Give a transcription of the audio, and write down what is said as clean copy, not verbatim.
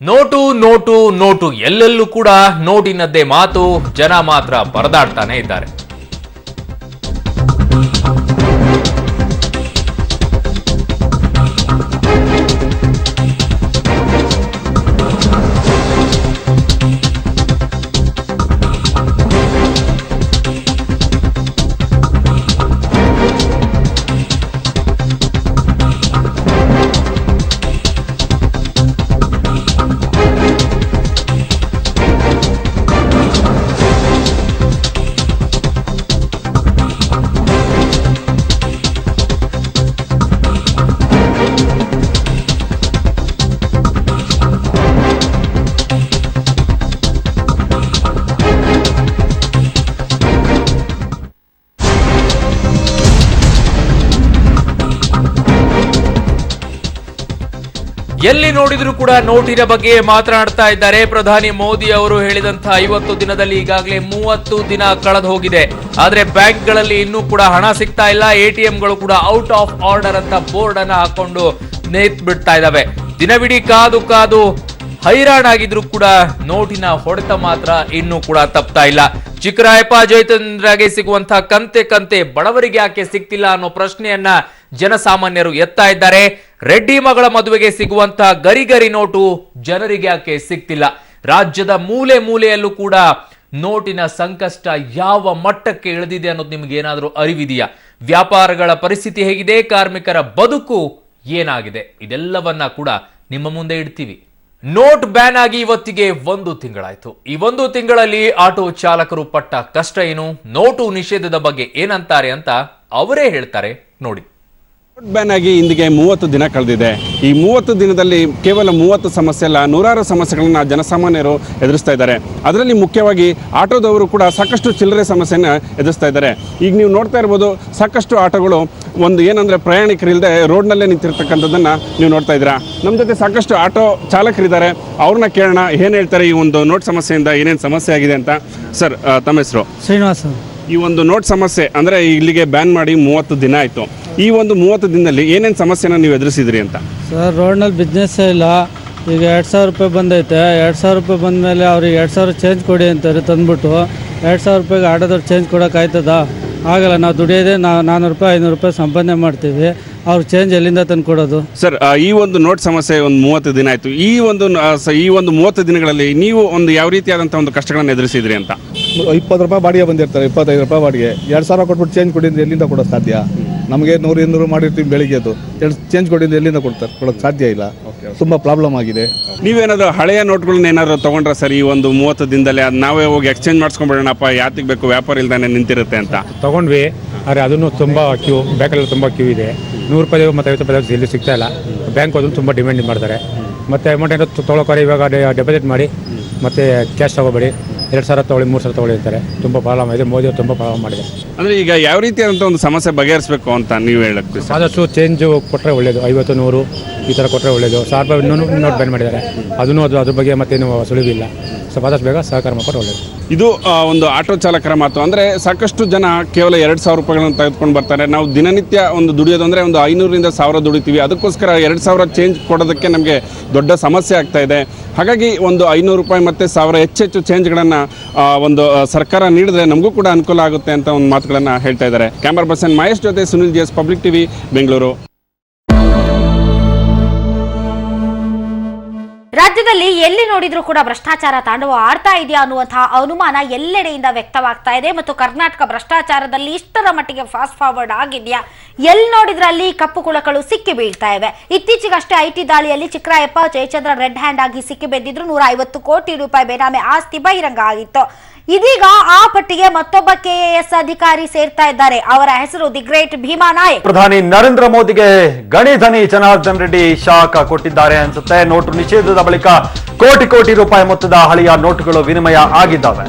Note note note ಎಲ್ಲೆಲ್ಲೂ ಕೂಡ ನೋಟಿನದ್ದೇ ಮಾತು. ಜನ ಮಾತ್ರ ಪರದಾಡ್ತಾನೆ ಇದ್ದಾರೆ. ಎಲ್ಲಿ ನೋಡಿದ್ರು ಕೂಡ ನೋಟಿನ ಬಗ್ಗೆ ಮಾತನಾಡ್ತಾ ಇದ್ದಾರೆ. ಪ್ರಧಾನಿ ಮೋದಿ ಅವರು ಹೇಳಿದಂತಹ 50 ದಿನದಲ್ಲಿ ಈಗಾಗಲೇ 30 ದಿನ ಕಳೆದು ಹೋಗಿದೆ. ಆದ್ರೆ ಬ್ಯಾಂಕ್ಗಳಲ್ಲಿ ಇನ್ನೂ ಕೂಡ ಹಣ ಸಿಗ್ತಾ ಇಲ್ಲ. ಎಟಿಎಂಗಳು ಕೂಡ ಔಟ್ ಆಫ್ ಆರ್ಡರ್ ಅಂತ ಬೋರ್ಡ್ ಅನ್ನ ಹಾಕೊಂಡು ನೇತ್ ಬಿಡ್ತಾ ಇದಾವೆ. ದಿನವಿಡೀ ಕಾದು ಕಾದು ಹೈರಾಣಾಗಿದ್ರು ಕೂಡ ನೋಟಿನ ಹೊಡೆತ ಮಾತ್ರ ಇನ್ನೂ ಕೂಡ ತಪ್ತಾ ಇಲ್ಲ. ಚಿಕ್ಕರಾಯಪ್ಪ ಜಯಚಂದ್ರಗೆ ಸಿಗುವಂತಹ ಕಂತೆ ಬಡವರಿಗೆ ಯಾಕೆ ಸಿಗ್ತಿಲ್ಲ ಅನ್ನೋ ಪ್ರಶ್ನೆಯನ್ನ ಜನಸಾಮಾನ್ಯರು ಎತ್ತಾ ಇದ್ದಾರೆ. ರೆಡ್ಡಿ ಮಗಳ ಮದುವೆಗೆ ಸಿಗುವಂತಹ ಗರಿ ನೋಟು ಜನರಿಗೆ ಯಾಕೆ ಸಿಗ್ತಿಲ್ಲ? ರಾಜ್ಯದ ಮೂಲೆ ಮೂಲೆಯಲ್ಲೂ ಕೂಡ ನೋಟಿನ ಸಂಕಷ್ಟ ಯಾವ ಮಟ್ಟಕ್ಕೆ ಇಳಿದಿದೆ ಅನ್ನೋದು ನಿಮ್ಗೆ ಏನಾದರೂ ಅರಿವಿದೆಯಾ? ವ್ಯಾಪಾರಗಳ ಪರಿಸ್ಥಿತಿ ಹೇಗಿದೆ? ಕಾರ್ಮಿಕರ ಬದುಕು ಏನಾಗಿದೆ? ಇದೆಲ್ಲವನ್ನ ಕೂಡ ನಿಮ್ಮ ಮುಂದೆ ಇಡ್ತೀವಿ. ನೋಟ್ ಬ್ಯಾನ್ ಆಗಿ ಇವತ್ತಿಗೆ 1 ತಿಂಗಳಾಯ್ತು. ಈ 1 ತಿಂಗಳಲ್ಲಿ ಆಟೋ ಚಾಲಕರು ಪಟ್ಟ ಕಷ್ಟ ಏನು? ನೋಟು ನಿಷೇಧದ ಬಗ್ಗೆ ಏನಂತಾರೆ ಅಂತ ಅವರೇ ಹೇಳ್ತಾರೆ ನೋಡಿ. ನೋಟ್ ಬ್ಯಾನ್ ಆಗಿ ಇಂದಿಗೆ 30 ದಿನ ಕಳೆದಿದೆ. ಈ 30 ದಿನದಲ್ಲಿ ಕೇವಲ 30 ಸಮಸ್ಯೆ ಅಲ್ಲ, ನೂರಾರು ಸಮಸ್ಯೆಗಳನ್ನ ಜನಸಾಮಾನ್ಯರು ಎದುರಿಸ್ತಾ ಇದ್ದಾರೆ. ಅದರಲ್ಲಿ ಮುಖ್ಯವಾಗಿ ಆಟೋದವರು ಕೂಡ ಸಾಕಷ್ಟು ಚಿಲ್ಲರೆ ಸಮಸ್ಯೆನ ಎದುರಿಸ್ತಾ ಇದ್ದಾರೆ. ಈಗ ನೀವು ನೋಡ್ತಾ ಇರ್ಬೋದು, ಸಾಕಷ್ಟು ಆಟೋಗಳು ಒಂದು ಏನಂದರೆ ಪ್ರಯಾಣಿಕರಿಲ್ಲದೆ ರೋಡ್ನಲ್ಲೇ ನಿಂತಿರ್ತಕ್ಕಂಥದ್ದನ್ನು ನೀವು ನೋಡ್ತಾ ಇದ್ದೀರಾ. ನಮ್ಮ ಜೊತೆ ಸಾಕಷ್ಟು ಆಟೋ ಚಾಲಕರಿದ್ದಾರೆ, ಅವ್ರನ್ನ ಕೇಳೋಣ ಏನು ಹೇಳ್ತಾರೆ ಈ ಒಂದು ನೋಟ್ ಸಮಸ್ಯೆಯಿಂದ ಏನೇನು ಸಮಸ್ಯೆ ಆಗಿದೆ ಅಂತ. ಸರ್, ತಮ್ಮ ಹೆಸರು? ಶ್ರೀನಿವಾಸ್. ಈ ಒಂದು ನೋಟ್ ಸಮಸ್ಯೆ ಅಂದರೆ ಇಲ್ಲಿಗೆ ಬ್ಯಾನ್ ಮಾಡಿ 30 ದಿನ ಆಯಿತು. ಈ ಒಂದು 30 ದಿನದಲ್ಲಿ ಏನೇನು ಸಮಸ್ಯೆನ ನೀವು ಎದುರಿಸಿದ್ರಿ ಅಂತ? ಸರ್, ರೋಡ್ನಲ್ಲಿ ಬಿಸ್ನೆಸ್ಸೇ ಇಲ್ಲ. ಈಗ 2000 ರೂಪಾಯಿ ಬಂದೈತೆ. 2000 ರೂಪಾಯಿ ಬಂದಮೇಲೆ ಅವ್ರಿಗೆ 2000 ಚೇಂಜ್ ಕೊಡಿ ಅಂತಾರೆ. ತಂದ್ಬಿಟ್ಟು 2000 ರೂಪಾಯಿಗೆ ಆಟೋದವ್ರು ಚೇಂಜ್ ಕೊಡೋಕ್ಕಾಯ್ತದ? ಆಗಲ್ಲ. ನಾವು ದುಡಿಯೋದೇ 400 ರೂಪಾಯಿ 500 ರೂಪಾಯಿ ಸಂಪಾದನೆ ಮಾಡ್ತೀವಿ. ಅವ್ರು ಚೇಂಜ್ ಎಲ್ಲಿಂದ ತಂದು ಕೊಡೋದು? ಸರ್, ಈ ಒಂದು ನೋಟ್ ಸಮಸ್ಯೆ ಒಂದು 30 ದಿನ ಆಯಿತು. ಈ ಒಂದು 30 ದಿನಗಳಲ್ಲಿ ನೀವು ಒಂದು ಯಾವ ರೀತಿಯಾದಂಥ ಒಂದು ಕಷ್ಟಗಳನ್ನು ಎದುರಿಸಿದ್ರಿ ಅಂತ? 20 ರೂಪಾಯಿ ಬಾಡಿಗೆ ಬಂದಿರ್ತಾರೆ, 25 ರೂಪಾಯಿ ಬಾಡಿಗೆ. 2000 ಕೊಟ್ಬಿಟ್ಟು ಚೇಂಜ್ ಕೊಡಿದ್ರೆ ಎಲ್ಲಿಂದ ಕೊಡೋದು ಸಾಧ್ಯ? ನಮಗೆ 100-200 ಮಾಡಿರ್ತೀವಿ ಬೆಳಿಗ್ಗೆ. ಅದು ಚೇಂಜ್ ಕೊಡಿದ್ರೆ ಎಲ್ಲಿಂದ ಕೊಡೋಕ್ಕೆ ಸಾಧ್ಯ ಇಲ್ಲ. ತುಂಬ ಪ್ರಾಬ್ಲಮ್ ಆಗಿದೆ. ನೀವೇನಾದರೂ ಹಳೆಯ ನೋಟ್ಗಳನ್ನ ಏನಾದರೂ ತೊಗೊಂಡ್ರೆ ಸರ್ ಈ ಒಂದು 30 ದಿನದಲ್ಲಿ? ಅದು ನಾವೇ ಹೋಗಿ ಎಕ್ಸ್ಚೇಂಜ್ ಮಾಡಿಸ್ಕೊಂಡ್ಬಿಡೋಣಪ್ಪ, ಯಾತಿಗೆ ಬೇಕು, ವ್ಯಾಪಾರ ಇಲ್ದಾನೆ ನಿಂತಿರುತ್ತೆ ಅಂತ ತೊಗೊಂಡ್ವಿ. ಆದರೆ ಅದನ್ನು ತುಂಬ ಕ್ಯೂ, ಬ್ಯಾಂಕಲ್ಲಿ ತುಂಬ ಕ್ಯೂ ಇದೆ. 100 ರೂಪಾಯಿ ಮತ್ತು 50 ರೂಪಾಯಿ ಎಲ್ಲಿ ಸಿಗ್ತಾ ಇಲ್ಲ. ಬ್ಯಾಂಕ್ ಅದನ್ನು ತುಂಬ ಡಿಮ್ಯಾಂಡ್ ಮಾಡ್ತಾರೆ. ಮತ್ತು ಅಮೌಂಟ್ ಏನೋ ತೊಗೊಳೋಕ್ಕಾರೆ ಇವಾಗ ಡೆಪಾಸಿಟ್ ಮಾಡಿ ಮತ್ತು ಕ್ಯಾಶ್ ತೊಗೋಬೇಡಿ, 2000 ತೊಗೊಳ್ಳಿ, 3000 ತೊಗೊಳ್ಳಿ ಅಂತಾರೆ. ತುಂಬ ಪ್ರಾಬ್ಲಮ್ ಇದೆ. ಮೋದಿ ಅವರು ತುಂಬ ಪ್ರಾಬ್ಲಮ್ ಮಾಡಿದೆ. ಅಂದರೆ ಈಗ ಯಾವ ರೀತಿಯಾದಂಥ ಒಂದು ಸಮಸ್ಯೆ ಬಗೆಹರಿಸಬೇಕು ಅಂತ ನೀವು ಹೇಳಕ್ಕೆ? ಆದಷ್ಟು ಚೇಂಜು ಕೊಟ್ಟರೆ ಒಳ್ಳೆಯದು. 50, 100 ಈ ಥರ ಕೊಟ್ಟರೆ ಒಳ್ಳೆಯದು. 1000 ರೂಪಾಯಿ ಇನ್ನೂ ನೋಟ್ ಬ್ಯಾನ್ ಮಾಡಿದ್ದಾರೆ. ಅದನ್ನು ಅದ್ರ ಬಗ್ಗೆ ಮತ್ತೇನು ಸುಳಿವಿಲ್ಲ. ಸ್ವಲ್ಪ ಆದಷ್ಟು ಬೇಗ ಸಹಕಾರ ಮಾಡಿಕೊಟ್ರೆ ಒಳ್ಳೆಯದು. ಇದು ಒಂದು ಆಟೋ ಚಾಲಕರ ಮಾತು. ಅಂದರೆ ಸಾಕಷ್ಟು ಜನ ಕೇವಲ 2000 ರೂಪಾಯಿಗಳನ್ನು ತೆಗೆದುಕೊಂಡು ಬರ್ತಾರೆ. ನಾವು ದಿನನಿತ್ಯ ಒಂದು ದುಡಿಯೋದು ಅಂದರೆ ಒಂದು 500ರಿಂದ 1000 ದುಡಿತೀವಿ. ಅದಕ್ಕೋಸ್ಕರ 2000 ಚೇಂಜ್ ಕೊಡೋದಕ್ಕೆ ನಮಗೆ ದೊಡ್ಡ ಸಮಸ್ಯೆ ಆಗ್ತಾ ಇದೆ. ಹಾಗಾಗಿ ಒಂದು 500 ರೂಪಾಯಿ ಮತ್ತು 1000 ಹೆಚ್ಚೆಚ್ಚು ಚೇಂಜ್ಗಳನ್ನು ಒಂದು ಸರ್ಕಾರ ನೀಡಿದ್ರೆ ನಮಗೂ ಕೂಡ ಅನುಕೂಲ ಆಗುತ್ತೆ ಅಂತ ಒಂದು ಮಾತುಗಳನ್ನು ಹೇಳ್ತಾ ಇದ್ದಾರೆ. ಕ್ಯಾಮರಾ ಪರ್ಸನ್ ಮಹೇಶ್ ಜೊತೆ Sunil JS, public TV, Bengaluru. ರಾಜ್ಯದಲ್ಲಿ ಎಲ್ಲಿ ನೋಡಿದ್ರೂ ಕೂಡ ಭ್ರಷ್ಟಾಚಾರ ತಾಂಡವ ಆಡ್ತಾ ಇದೆಯಾ ಅನ್ನುವಂತಹ ಅನುಮಾನ ಎಲ್ಲೆಡೆಯಿಂದ ವ್ಯಕ್ತವಾಗ್ತಾ ಇದೆ. ಮತ್ತು ಕರ್ನಾಟಕ ಭ್ರಷ್ಟಾಚಾರದಲ್ಲಿ ಇಷ್ಟರ ಮಟ್ಟಿಗೆ ಫಾಸ್ಟ್ ಫಾರ್ವರ್ಡ್ ಆಗಿದೆಯಾ? ಎಲ್ಲಿ ನೋಡಿದ್ರಲ್ಲಿ ಕಪ್ಪು ಕುಳಕಳು ಸಿಕ್ಕಿ ಬೀಳ್ತಾ ಇವೆ. ಇತ್ತೀಚೆಗಷ್ಟೇ ಐಟಿ ದಾಳಿಯಲ್ಲಿ ಚಿಕ್ಕರಾಯಪ್ಪ ಜಯಚಂದ್ರ ರೆಡ್ ಹ್ಯಾಂಡ್ ಆಗಿ ಸಿಕ್ಕಿ ಬೆದ್ದಿದ್ರು. 150 ಕೋಟಿ ರೂಪಾಯಿ ಬೇನಾಮಿ ಆಸ್ತಿ ಬಹಿರಂಗ ಆಗಿತ್ತು. ಇದೀಗ ಆ ಪಟ್ಟಿಗೆ ಮತ್ತೊಬ್ಬ KAS ಅಧಿಕಾರಿ ಸೇರ್ತಾ ಇದ್ದಾರೆ. ಅವರ ಹೆಸರು ದಿ ಗ್ರೇಟ್ ಭೀಮಾ ನಾಯಕ್. ಪ್ರಧಾನಿ ನರೇಂದ್ರ ಮೋದಿಗೆ ಗಣಿಧನಿ ಜನಾರ್ದನ್ ರೆಡ್ಡಿ ಶಾಕ್ ಕೊಟ್ಟಿದ್ದಾರೆ ಅನ್ಸುತ್ತೆ. ನೋಟು ನಿಷೇಧದ ಬಳಿಕ ಕೋಟಿ ರೂಪಾಯಿ ಮೊತ್ತದ ಹಳೆಯ ನೋಟುಗಳು ವಿನಿಮಯ ಆಗಿದ್ದಾವೆ.